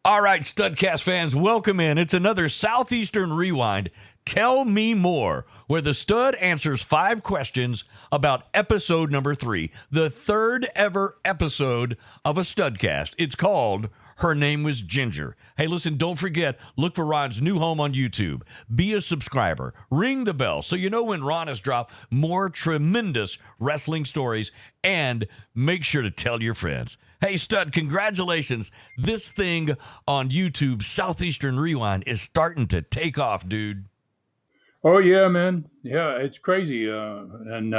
All right, Studcast fans, welcome in. It's another Southeastern Rewind. Tell me more, where the stud answers 5 questions about episode number 3, the third ever episode of a Studcast. It's called Her Name Was Ginger. Hey, listen, don't forget, look for Ron's new home on YouTube. Be a subscriber. Ring the bell so you know when Ron has dropped more tremendous wrestling stories, and make sure to tell your friends. Hey, Stud, congratulations. This thing on YouTube, Southeastern Rewind, is starting to take off, dude. Oh yeah, man. Yeah, it's crazy, and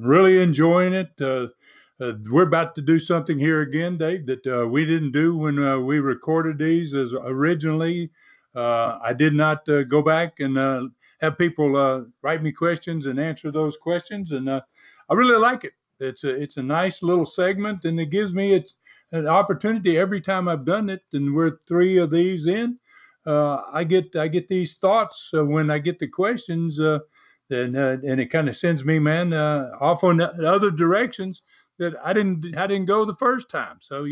really enjoying it. We're about to do something here again, Dave, that we didn't do when we recorded these as originally. I did not go back and have people write me questions and answer those questions, and I really like it. It's a nice little segment, and it gives me an opportunity every time I've done it, and we're 3 of these in. I get these thoughts when I get the questions, and it kind of sends me, man, off on other directions that I didn't go the first time. So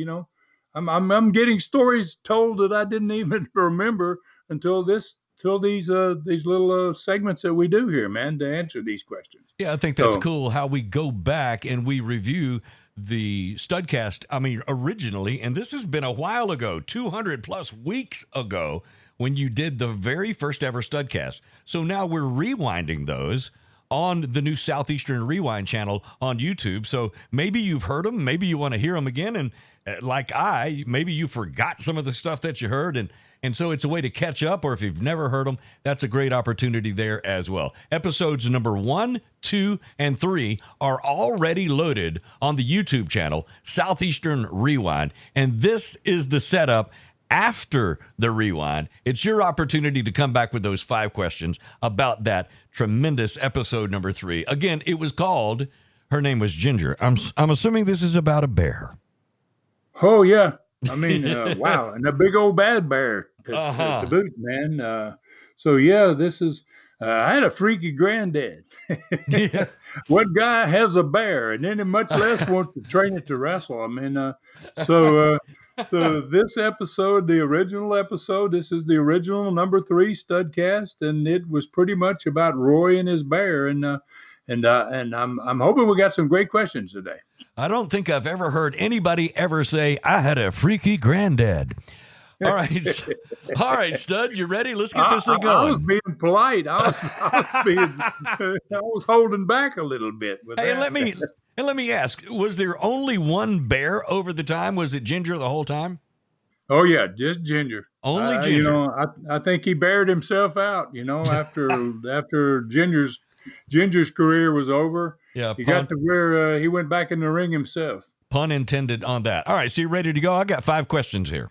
I'm getting stories told that I didn't even remember until these little segments that we do here, man, to answer these questions. Yeah, I think that's cool how we go back and we review the Studcast. I mean, originally, and this has been a while ago, 200 plus weeks ago, when you did the very first ever Studcast. So now we're rewinding those on the new Southeastern Rewind channel on YouTube. So maybe you've heard them, maybe you want to hear them again, and maybe you forgot some of the stuff that you heard, and so it's a way to catch up, or if you've never heard them, that's a great opportunity there as well. Episodes number 1, 2, and 3 are already loaded on the YouTube channel, Southeastern Rewind, and this is the setup after the rewind. It's your opportunity to come back with those 5 questions about that tremendous episode number 3. Again, it was called Her Name Was Ginger. I'm assuming this is about a bear. Oh yeah, I mean, wow, and a big old bad bear to boot, man. So yeah, this is. I had a freaky granddad. Yeah. What guy has a bear, and then much less wants to train it to wrestle? I mean, so this episode, the original episode, this is the original number 3 Studcast, and it was pretty much about Roy and his bear, and I'm hoping we got some great questions today. I don't think I've ever heard anybody ever say, I had a freaky granddad. All right, Stud, you ready? Let's get this thing going. I was being polite. I was holding back a little bit with hey, that. let me ask, was there only one bear over the time? Was it Ginger the whole time? Oh yeah, just Ginger. Only Ginger. I think he bared himself out, after Ginger's career was over. Yeah, he got to where he went back in the ring himself. Pun intended on that. All right, so you ready to go? I got 5 questions here.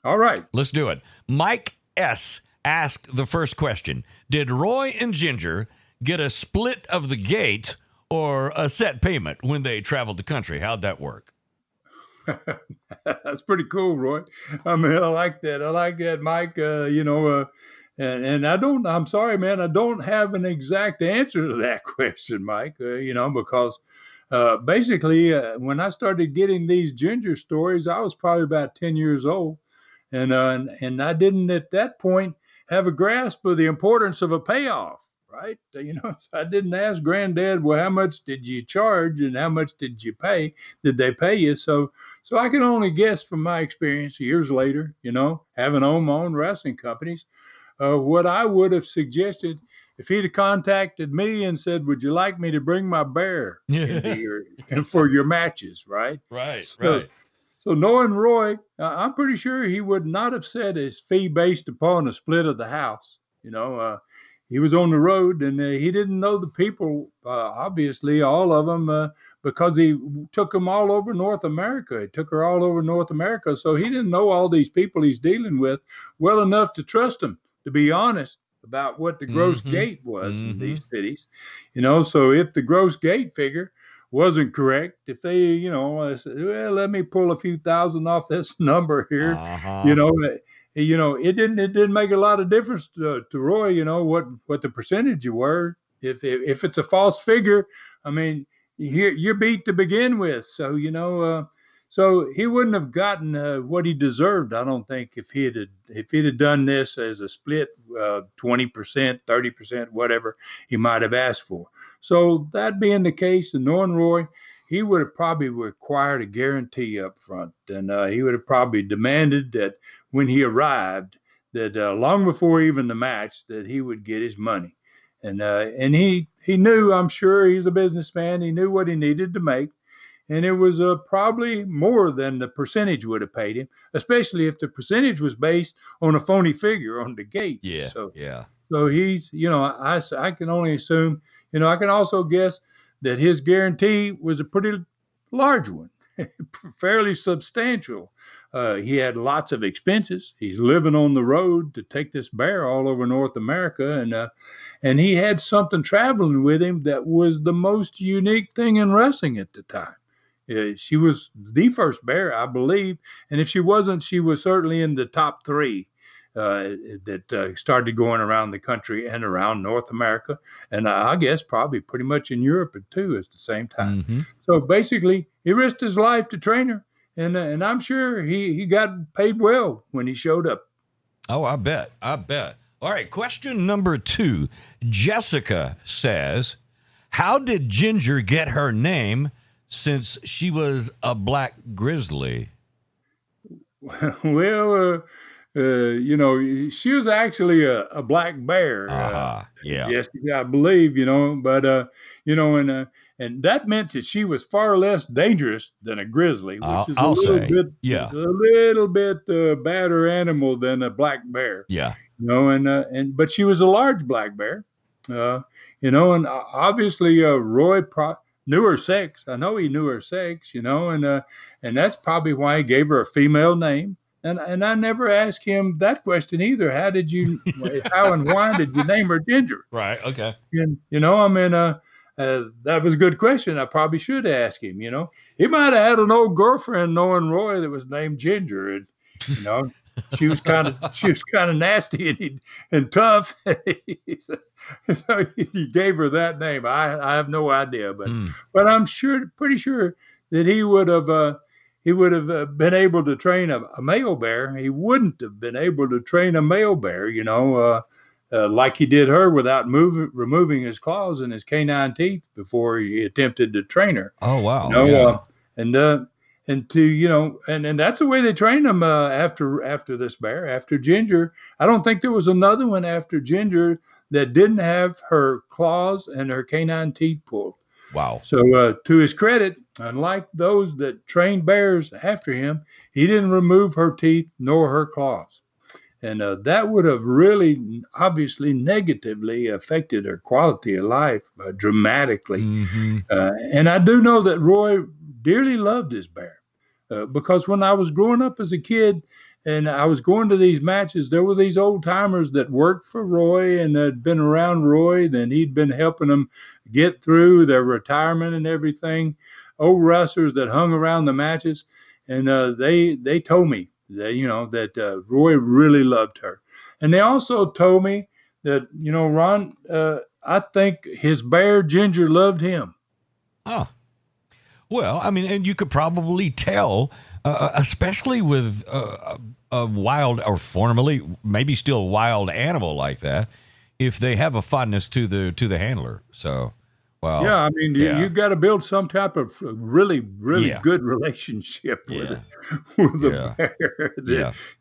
All right. Let's do it. Mike S. asked the first question. Did Roy and Ginger get a split of the gate or a set payment when they traveled the country? How'd that work? That's pretty cool, Roy. I mean, I like that, Mike. And I'm sorry, man, I don't have an exact answer to that question, Mike, because basically when I started getting these Ginger stories, I was probably about 10 years old. And I didn't at that point have a grasp of the importance of a payoff, right? So I didn't ask Granddad, well, how much did you charge and how much did you pay? Did they pay you? So I can only guess from my experience years later, having owned my own wrestling companies, what I would have suggested if he'd have contacted me and said, would you like me to bring my bear for your matches, right? Right. So knowing Roy, I'm pretty sure he would not have set his fee based upon a split of the house. He was on the road and he didn't know the people, obviously, all of them, because he took them all over North America. He took her all over North America. So he didn't know all these people he's dealing with well enough to trust them, to be honest about what the gross gate was in these cities. So if the gross gate figure wasn't correct, if they, said, well, let me pull a few thousand off this number here, it didn't make a lot of difference to Roy, what the percentage you were. If it's a false figure, I mean, you're beat to begin with. So, So he wouldn't have gotten what he deserved, I don't think, if he'd have done this as a split, 20%, 30%, whatever he might have asked for. So that being the case, and knowing Roy, he would have probably required a guarantee up front, and he would have probably demanded that when he arrived, that long before even the match, that he would get his money. And he knew, I'm sure, he's a businessman. He knew what he needed to make, and it was probably more than the percentage would have paid him, especially if the percentage was based on a phony figure on the gate. Yeah. So, Yeah. so he's, I can only assume, I can also guess that his guarantee was a pretty large one, fairly substantial. He had lots of expenses. He's living on the road to take this bear all over North America, and he had something traveling with him that was the most unique thing in wrestling at the time. She was the first bear, I believe, and if she wasn't, she was certainly in the top three that started going around the country and around North America, and I guess probably pretty much in Europe too at the same time. Mm-hmm. So basically, he risked his life to train her, and I'm sure he got paid well when he showed up. Oh, I bet. I bet. All right, question number 2. Jessica says, how did Ginger get her name since she was a black grizzly? Well, she was actually a black bear. Yeah. Jessica, I believe, but and that meant that she was far less dangerous than a grizzly, which is a little bit badder animal than a black bear. Yeah. But she was a large black bear. And obviously Roy knew her sex. I know he knew her sex, and that's probably why he gave her a female name. And I never asked him that question either. How and why did you name her Ginger? Right. Okay. And, that was a good question. I probably should ask him, He might have had an old girlfriend knowing Roy that was named Ginger. And, she was kind of nasty and tough. So he gave her that name. I have no idea, but I'm pretty sure that he would have been able to train a male bear. He wouldn't have been able to train a male bear, like he did her without removing his claws and his canine teeth before he attempted to train her. Oh, wow. And that's the way they trained them after this bear, after Ginger. I don't think there was another one after Ginger that didn't have her claws and her canine teeth pulled. Wow. So to his credit, unlike those that trained bears after him, he didn't remove her teeth nor her claws. And that would have really, obviously, negatively affected her quality of life dramatically. Mm-hmm. And I do know that Roy dearly loved his bear because when I was growing up as a kid and I was going to these matches, there were these old timers that worked for Roy and had been around Roy, and he'd been helping them get through their retirement and everything. Old wrestlers that hung around the matches, and they told me that Roy really loved her, and they also told me that Ron, I think his bear Ginger loved him. Oh, well, I mean, and you could probably tell, especially with a wild or formerly maybe still wild animal like that, if they have a fondness to the handler. So. Well, yeah, I mean, you've got to build some type of really good relationship with a bear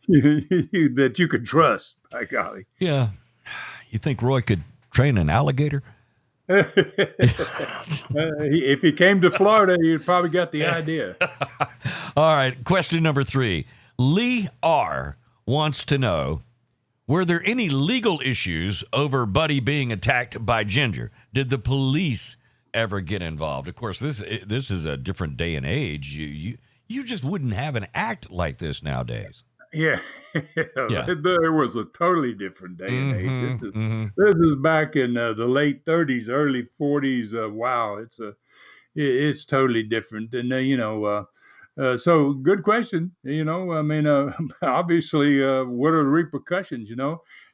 that you could trust, by golly. Yeah. You think Roy could train an alligator? If he came to Florida, you'd probably get the idea. All right, question number 3. Lee R. wants to know, were there any legal issues over Buddy being attacked by Ginger? Did the police ever get involved? Of course, this is a different day and age. You just wouldn't have an act like this nowadays. Yeah. There was a totally different day and age. This is back in the late 30s, early 40s. Wow, it's totally different. And so good question. I mean, obviously, what are the repercussions?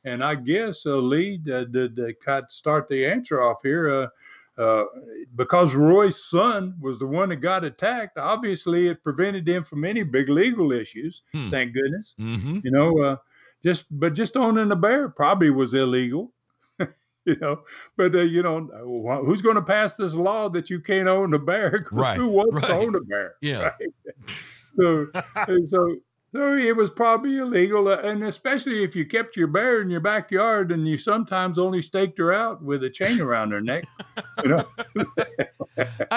And I guess Lee, to start the answer off here, uh, because Roy's son was the one that got attacked, obviously it prevented him from any big legal issues. Hmm. Thank goodness. Mm-hmm. You know, just owning a bear probably was illegal. You know, but who's going to pass this law that you can't own a bear? Because Right. who wants to Right. own a bear, Yeah. right? So, so, so it was probably illegal, and especially if you kept your bear in your backyard and you sometimes only staked her out with a chain around her neck, you know.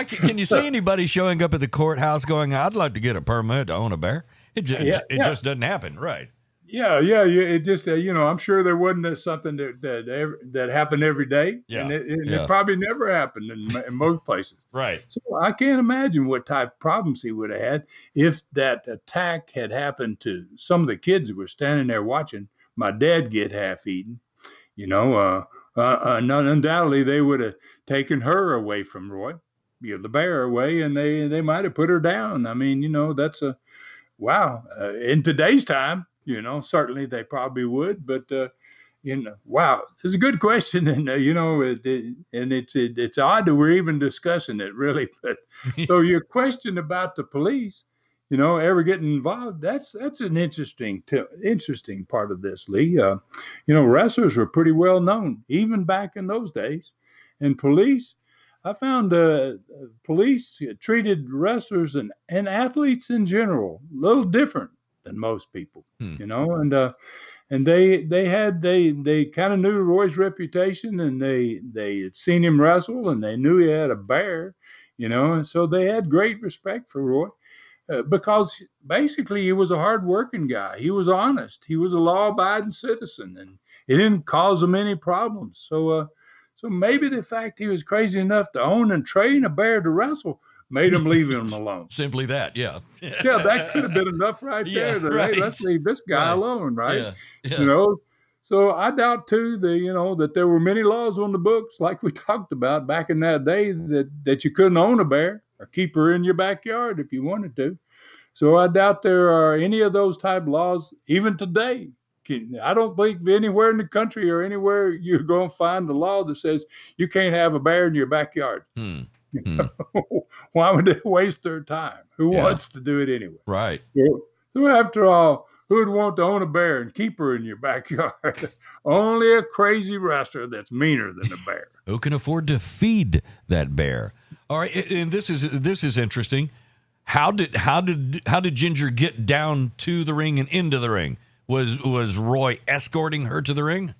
Can you see anybody showing up at the courthouse going, "I'd like to get a permit to own a bear"? It Yeah, just, it yeah. just doesn't happen, right? Yeah. It just, I'm sure there wasn't something that happened every day, and Yeah. it probably never happened in most places. Right. So I can't imagine what type of problems he would have had if that attack had happened to some of the kids that were standing there watching my dad get half eaten. Undoubtedly they would have taken her away from Roy, the bear away, and they might have put her down. I mean, that's a wow. In today's time, certainly they probably would, but wow, it's a good question, and it's odd that we're even discussing it, really. But so your question about the police, ever getting involved, that's an interesting part of this, Lee. Wrestlers were pretty well known even back in those days, and police. I found police treated wrestlers and athletes in general a little different than most people, and they kind of knew Roy's reputation, and they had seen him wrestle, and they knew he had a bear, and so they had great respect for Roy. Because basically he was a hard-working guy. He was honest. He was a law-abiding citizen, and it didn't cause him any problems. So maybe the fact he was crazy enough to own and train a bear to wrestle made him leave him alone. Simply that, yeah. Yeah, that could have been enough right there. Right. Hey, let's leave this guy alone, right? Yeah. So I doubt too that there were many laws on the books, like we talked about back in that day, that you couldn't own a bear or keep her in your backyard if you wanted to. So I doubt there are any of those type laws even today. I don't think anywhere in the country or anywhere you're going to find a law that says you can't have a bear in your backyard. Why would they waste their time? Who wants to do it anyway? Right. So after all, who'd want to own a bear and keep her in your backyard? Only a crazy wrestler that's meaner than a bear. Who can afford to feed that bear? All right, and this is interesting. How did Ginger get down to the ring and into the ring? Was Roy escorting her to the ring?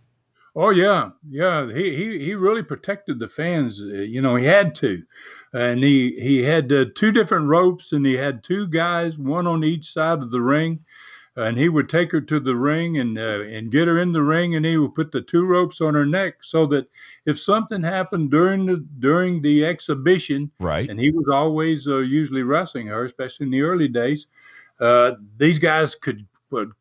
Oh yeah. He really protected the fans. He had to, and he had two different ropes, and he had two guys, one on each side of the ring, and he would take her to the ring and get her in the ring, and he would put the two ropes on her neck so that if something happened during the exhibition, right, and he was always usually wrestling her, especially in the early days, these guys could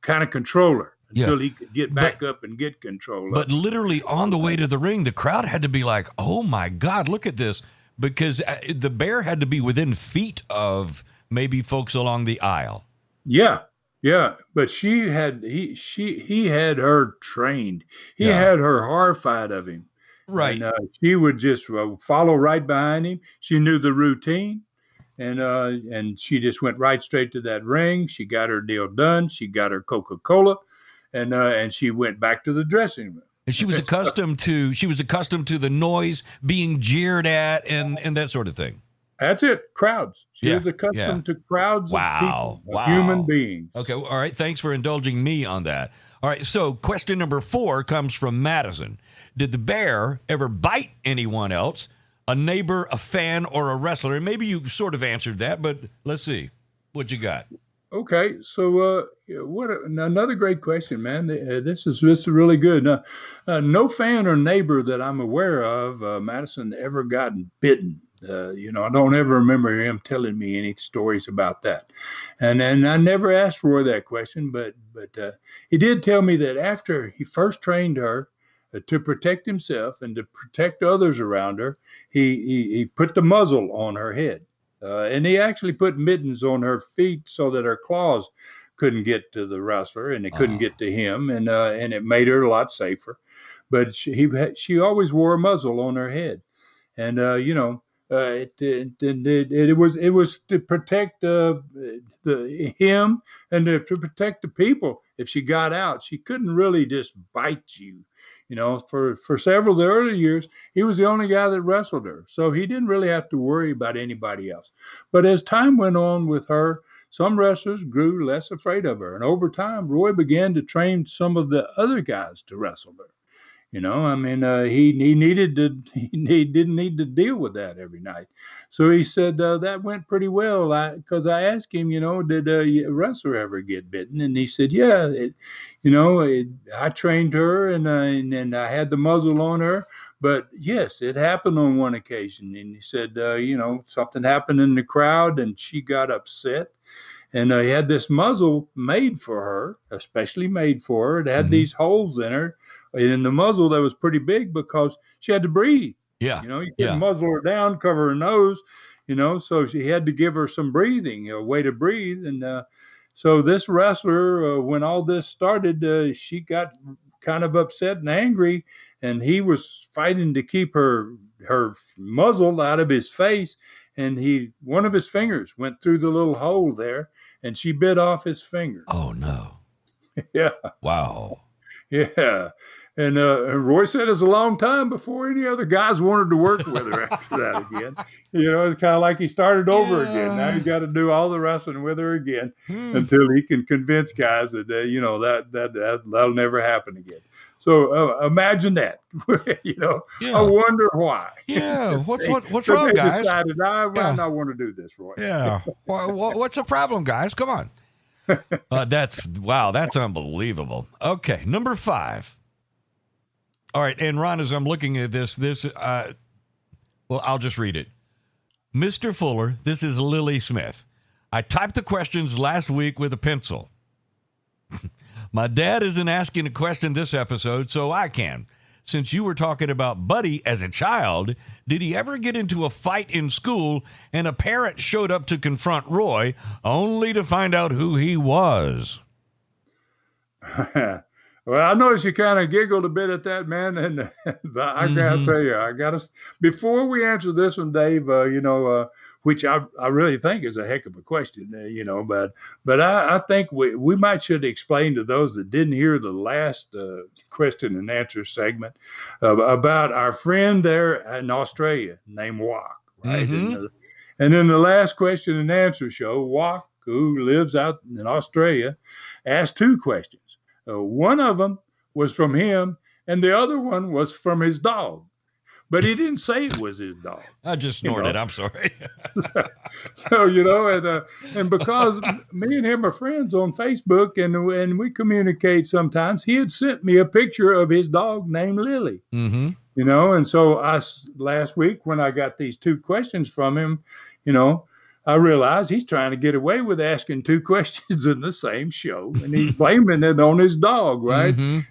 kind of control her until he could get back up and get control. But literally on the way to the ring, the crowd had to be like, "Oh my God, look at this!" Because the bear had to be within feet of maybe folks along the aisle. Yeah, but he had her trained. He had her horrified of him. Right. And she would just follow right behind him. She knew the routine. And she just went right straight to that ring. She got her deal done. She got her Coca-Cola, and she went back to the dressing room. And she was accustomed to the noise, being jeered at, and that sort of thing. That's it. Crowds. She was accustomed to crowds of people, of human beings. Okay. All right. Thanks for indulging me on that. All right. So question number 4 comes from Madison. Did the bear ever bite anyone else? A neighbor, a fan, or a wrestler? And maybe you sort of answered that, but let's see what you got. Okay, so another great question, man. This is really good. No fan or neighbor that I'm aware of, Madison, ever gotten bitten. I don't ever remember him telling me any stories about that. And I never asked Roy that question, but he did tell me that after he first trained her, to protect himself and to protect others around her, he put the muzzle on her head. And he actually put mittens on her feet so that her claws couldn't get to the wrestler and it couldn't get to him. And it made her a lot safer. But she always wore a muzzle on her head. and it was to protect him and to protect the people. If she got out, she couldn't really just bite you. For several of the early years, he was the only guy that wrestled her, so he didn't really have to worry about anybody else. But as time went on with her, some wrestlers grew less afraid of her, and over time, Roy began to train some of the other guys to wrestle her. I mean, he needed to he didn't need to deal with that every night. So he said that went pretty well. Because I asked him, did a wrestler ever get bitten? And he said, yeah, I trained her and I had the muzzle on her. But yes, it happened on one occasion. And he said, something happened in the crowd and she got upset. And he had this muzzle made for her, especially made for her. It had these holes in her. And in the muzzle, that was pretty big because she had to breathe. Yeah. You couldn't muzzle her down, cover her nose, so she had to give her some breathing, a way to breathe. And so this wrestler, when all this started, she got kind of upset and angry. And he was fighting to keep her muzzle out of his face. And one of his fingers went through the little hole there, and she bit off his finger. Oh, no. Yeah. Wow. Yeah. And Roy said it's a long time before any other guys wanted to work with her after that again. It's kind of like he started over again. Now he's got to do all the wrestling with her again until he can convince guys that, that'll never happen again. So imagine that. I wonder why. Yeah, what's wrong, guys? They decided, I might not want to do this, Roy. Yeah. What's the problem, guys? Come on. That's unbelievable. Okay, number 5. All right, and Ron, as I'm looking at this, I'll just read it. Mr. Fuller, this is Lily Smith. I typed the questions last week with a pencil. My dad isn't asking a question this episode, so I can. Since you were talking about Buddy as a child, did he ever get into a fight in school and a parent showed up to confront Roy only to find out who he was? Well, I noticed you kind of giggled a bit at that, man, and I gotta tell you, before we answer this one, Dave, which I really think is a heck of a question, but I think we might should explain to those that didn't hear the last question and answer segment about our friend there in Australia named Wok, right? And in the last question and answer show, Wok, who lives out in Australia, asked 2 questions. One of them was from him, and the other one was from his dog. But he didn't say it was his dog. I just snorted. I'm sorry. So, and because me and him are friends on Facebook and we communicate sometimes, he had sent me a picture of his dog named Lily. And so last week when I got these 2 questions from him, I realized he's trying to get away with asking 2 questions in the same show, and he's blaming it on his dog, right? And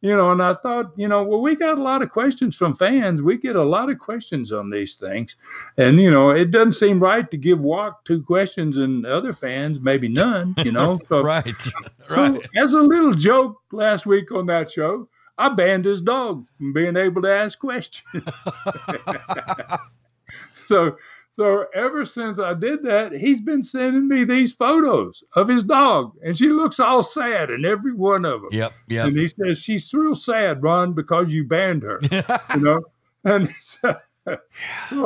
and I thought, well, we got a lot of questions from fans. We get a lot of questions on these things, and it doesn't seem right to give Wok 2 questions and other fans maybe none. So, right. So as a little joke last week on that show, I banned his dog from being able to ask questions. So ever since I did that, he's been sending me these photos of his dog, and she looks all sad in every one of them. Yep. And he says, she's real sad, Ron, because you banned her, And so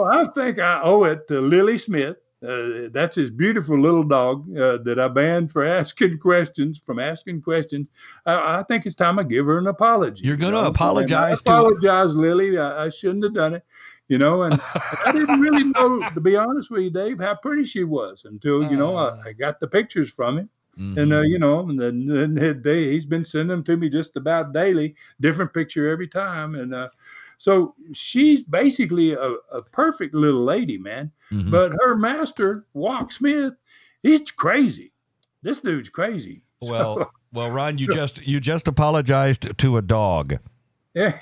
I think I owe it to Lily Smith. That's his beautiful little dog that I banned for asking questions. I think it's time I give her an apology. You're going to apologize to apologize, Lily. I shouldn't have done it. And I didn't really know, to be honest with you, Dave, how pretty she was until, I got the pictures from him. And, and then he's been sending them to me just about daily, different picture every time. And so she's basically a perfect little lady, man. But her master, Wok Smith, he's crazy. This dude's crazy. Well, Ron, you just apologized to a dog. Yeah.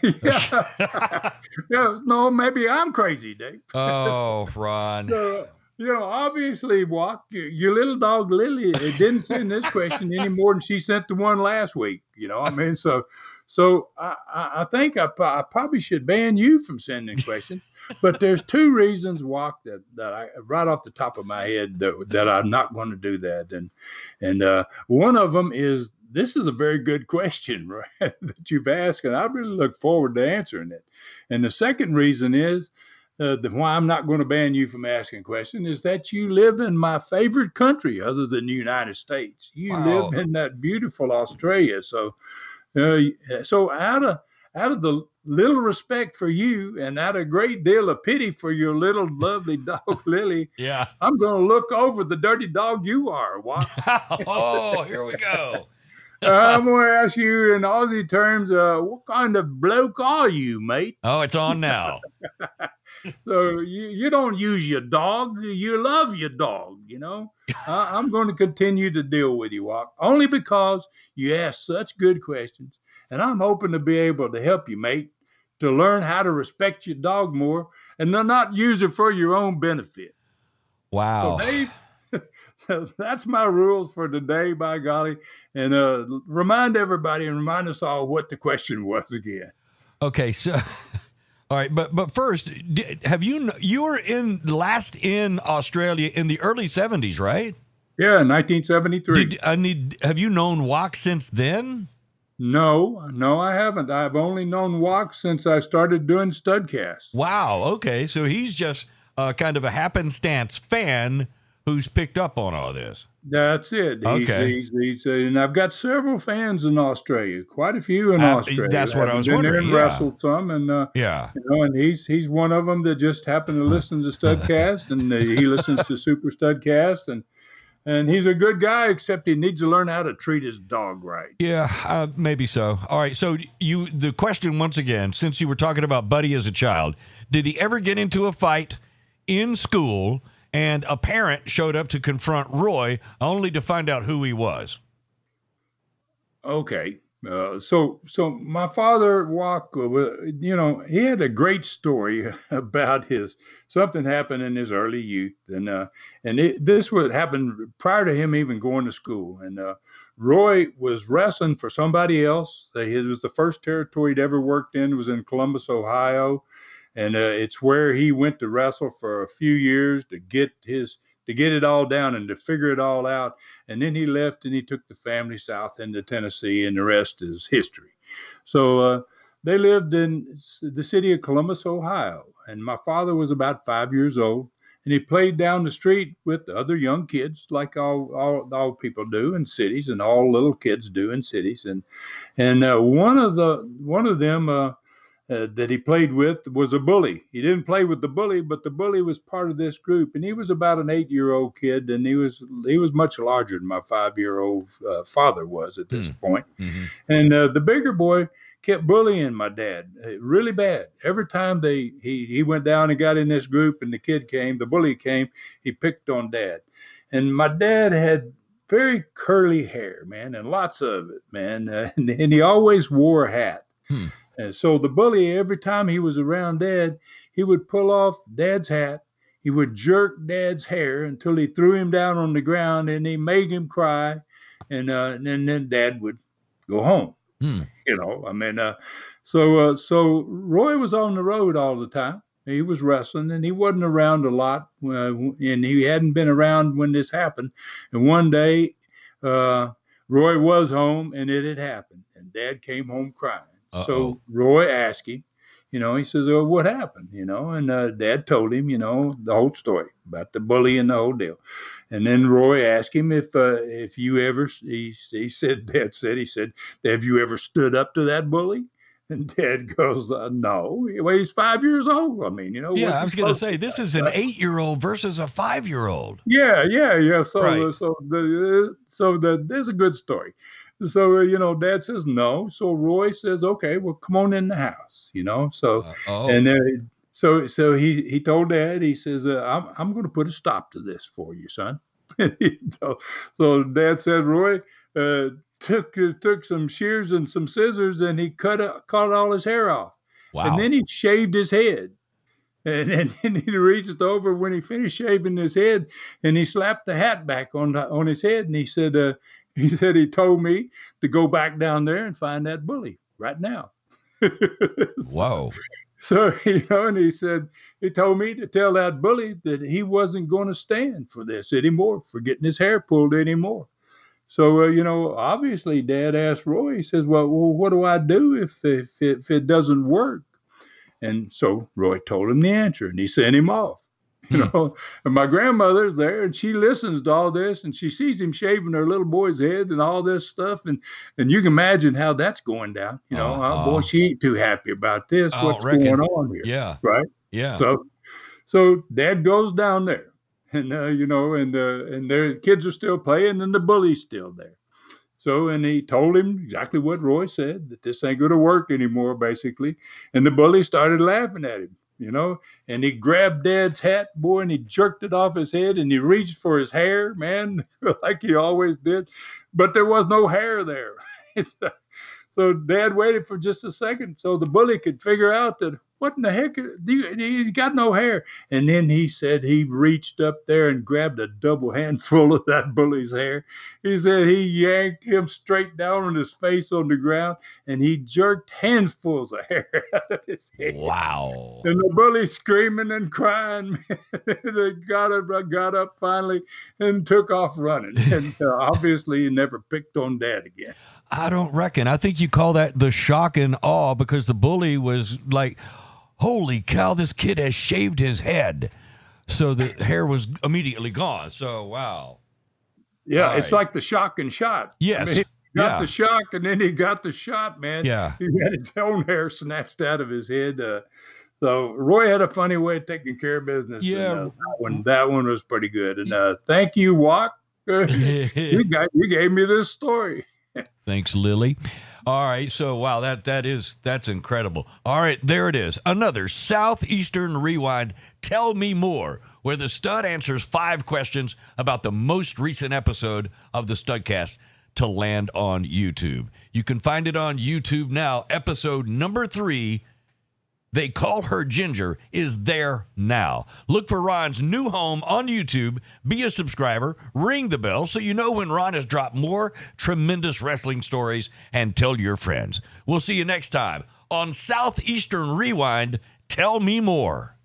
No, maybe I'm crazy, Dave. Oh, Ron. Obviously, Walk, your little dog Lily, it didn't send this question any more than she sent the one last week. So I think I probably should ban you from sending questions. But there's two reasons, Walk, that I right off the top of my head that I'm not going to do that, and one of them is this is a very good question, right, that you've asked, and I really look forward to answering it. And the second reason is why I'm not going to ban you from asking questions is that you live in my favorite country other than the United States. You live Wow. in that beautiful Australia. Uh, so out of the little respect for you and out of a great deal of pity for your little lovely dog Lily, Yeah. I'm going to look over the dirty dog you are. Walk. Oh, here we go. I'm going to ask you in Aussie terms, what kind of bloke are you, mate? Oh, it's on now. So you don't use your dog. You love your dog, I'm going to continue to deal with you, Walk, only because you ask such good questions. And I'm hoping to be able to help you, mate, to learn how to respect your dog more and not use it for your own benefit. So, Wow. Dave, so that's my rules for today, by golly. And remind everybody and remind us all what the question was again. Okay, so all right, but first, you were last in Australia in the early 70s, right? Yeah, 1973. Have you known Wok since then? No, I haven't. I've only known Walk since I started doing Studcast. Wow. Okay, so he's just kind of a happenstance fan who's picked up on all this. That's it. Okay. And I've got several fans in Australia, quite a few in Australia. That's what I was been there wondering. and Yeah. wrestled some, and Yeah. and he's one of them that just happened to listen to Studcast, and he listens to Super Studcast, and he's a good guy, except he needs to learn how to treat his dog right. Yeah, maybe so. All right. So the question once again, since you were talking about Buddy as a child, did he ever get into a fight in school and a parent showed up to confront Roy only to find out who he was? Okay. So my father, Walk, he had a great story about something happened in his early youth, and this would happen prior to him even going to school. And Roy was wrestling for somebody else. It was the first territory he'd ever worked in. It was in Columbus, Ohio, and it's where he went to wrestle for a few years to get it all down and to figure it all out. And then he left and he took the family south into Tennessee, and the rest is history. So they lived in the city of Columbus, Ohio. And my father was about 5 years old, and he played down the street with other young kids, like all people do in cities, and all little kids do in cities. And one of them. That he played with was a bully. He didn't play with the bully, but the bully was part of this group, and he was about an 8-year-old kid, and he was much larger than my 5-year-old father was at this point. Mm-hmm. And the bigger boy kept bullying my dad really bad. Every time he went down and got in this group, and the bully came, he picked on Dad, and my dad had very curly hair, man, and lots of it, man, and he always wore a hat. And so the bully, every time he was around Dad, he would pull off Dad's hat. He would jerk Dad's hair until he threw him down on the ground, and he made him cry. And then Dad would go home. So Roy was on the road all the time. He was wrestling, and he wasn't around a lot, and he hadn't been around when this happened. And one day, Roy was home, and it had happened, and Dad came home crying. Uh-oh. So Roy asked him, he says, "Oh, what happened?" And Dad told him, the whole story about the bully and the whole deal. And then Roy asked him if you ever, he said, Dad said, "Have you ever stood up to that bully?" And Dad goes, "No." Well, he's 5 years old. I mean, Yeah, I was going to say, this is an 8-year-old versus a 5-year-old. Yeah. So, right. There's a good story. So, Dad says no. So Roy says, "Okay, well, come on in the house," So he told Dad, he says, I'm going to put a stop to this for you, son." So Dad said, Roy took some shears and some scissors, and he cut all his hair off. Wow. And then he shaved his head. And then he reached over when he finished shaving his head, and he slapped the hat back on his head, and he said he told me to go back down there and find that bully right now. Whoa. So, and he said, he told me to tell that bully that he wasn't going to stand for this anymore, for getting his hair pulled anymore. So, obviously, Dad asked Roy, he says, well, what do I do if it doesn't work? And so Roy told him the answer, and he sent him off. And my grandmother's there, and she listens to all this, and she sees him shaving her little boy's head and all this stuff, and you can imagine how that's going down. Oh, boy, she ain't too happy about this. What's going on here? Yeah, right. Yeah. So Dad goes down there, and and their kids are still playing, and the bully's still there. So, and he told him exactly what Roy said, that this ain't going to work anymore, basically. And the bully started laughing at him, and he grabbed Dad's hat, boy, and he jerked it off his head, and he reached for his hair, man, like he always did. But there was no hair there. So Dad waited for just a second so the bully could figure out that, what in the heck, he's got no hair. And then he said he reached up there and grabbed a double handful of that bully's hair. He said he yanked him straight down on his face on the ground, and he jerked handfuls of hair out of his head. Wow. And the bully screaming and crying. They got up finally and took off running. And obviously he never picked on Dad again. I don't reckon. I think you call that the shock and awe, because the bully was like, holy cow, this kid has shaved his head. So the hair was immediately gone. So, wow. Yeah, it's like the shock and shot. Yes. He got the shock, and then he got the shot, man. Yeah. He had his own hair snatched out of his head. So Roy had a funny way of taking care of business. Yeah. And, that one was pretty good. And thank you, Walk. You gave me this story. Thanks, Lily. All right, so wow, that's incredible. All right, there it is. Another Southeastern Rewind, Tell Me More, where the stud answers 5 questions about the most recent episode of the Studcast to land on YouTube. You can find it on YouTube now. Episode number 3, They Call Her Ginger, is there now. Look for Ron's new home on YouTube. Be a subscriber. Ring the bell so you know when Ron has dropped more tremendous wrestling stories, and tell your friends. We'll see you next time on Southeastern Rewind. Tell Me More.